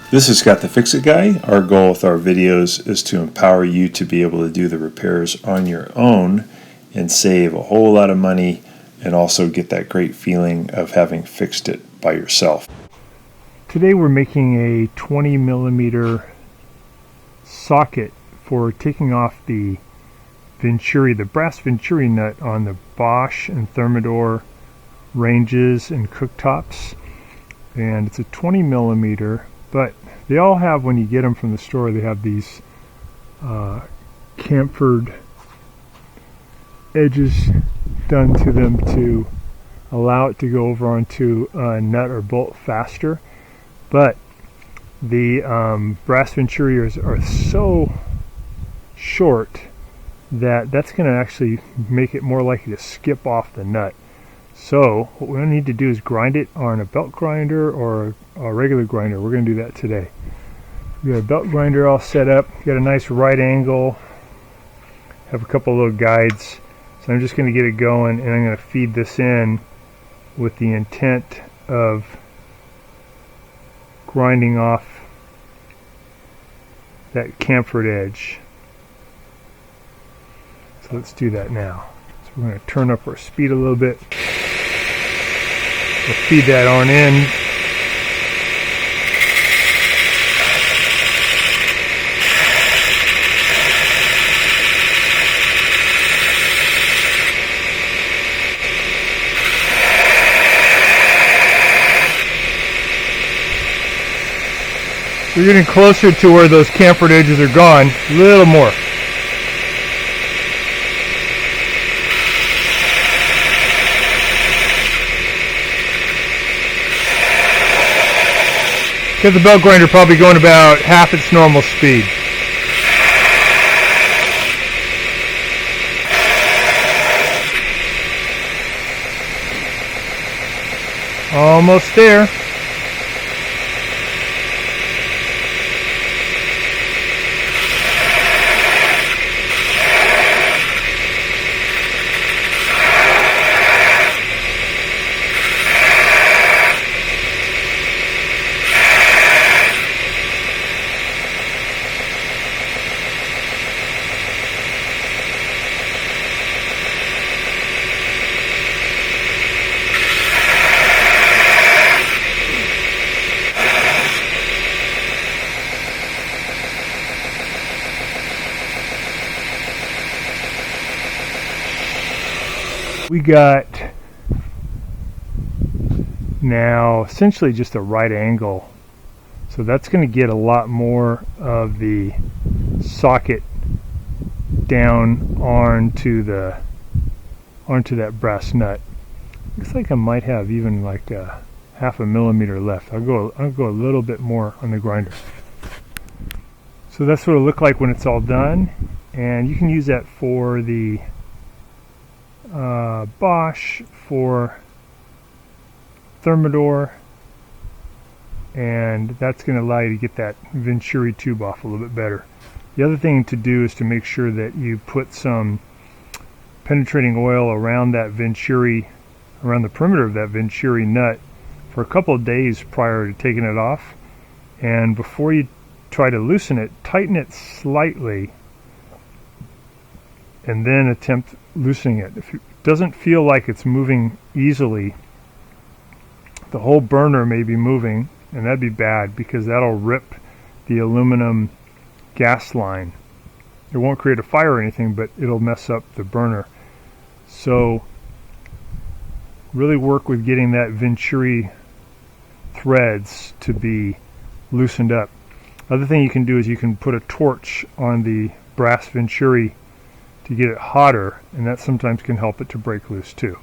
This is Scott the Fix-It Guy. Our goal with our videos is to empower you to be able to do the repairs on your own and save a whole lot of money and also get that great feeling of having fixed it by yourself. Today we're making a 20 millimeter socket for taking off the Venturi, the brass Venturi nut on the Bosch and Thermador ranges and cooktops. And it's a 20 millimeter, but they all have, when you get them from the store, they have these chamfered edges done to them to allow it to go over onto a nut or bolt faster. But the brass Venturi are so short that that's going to actually make it more likely to skip off the nut. So what we need to do is grind it on a belt grinder or a regular grinder. We're going to do that today. We got a belt grinder all set up, got a nice right angle, have a couple little guides. So I'm just going to get it going, and I'm going to feed this in with the intent of grinding off that chamfered edge. So let's do that now. So we're going to turn up our speed a little bit. We'll feed that on in. We're getting closer to where those chamfered edges are gone. A little more. Get the belt grinder probably going about half its normal speed. Almost there. We got now essentially just a right angle, so that's going to get a lot more of the socket down onto that brass nut. Looks like I might have even like a half a millimeter left. I'll go a little bit more on the grinder. So that's what it'll look like when it's all done, and you can use that for the Bosch, for Thermador, and that's going to allow you to get that Venturi tube off a little bit better. The other thing to do is to make sure that you put some penetrating oil around that Venturi, around the perimeter of that Venturi nut for a couple of days prior to taking it off, and before you try to loosen it, tighten it slightly and then attempt loosening it. If it doesn't feel like it's moving easily, the whole burner may be moving, and that'd be bad because that'll rip the aluminum gas line. It won't create a fire or anything, but it'll mess up the burner. So really work with getting that Venturi threads to be loosened up. Other thing you can do is you can put a torch on the brass Venturi to get it hotter, and that sometimes can help it to break loose too.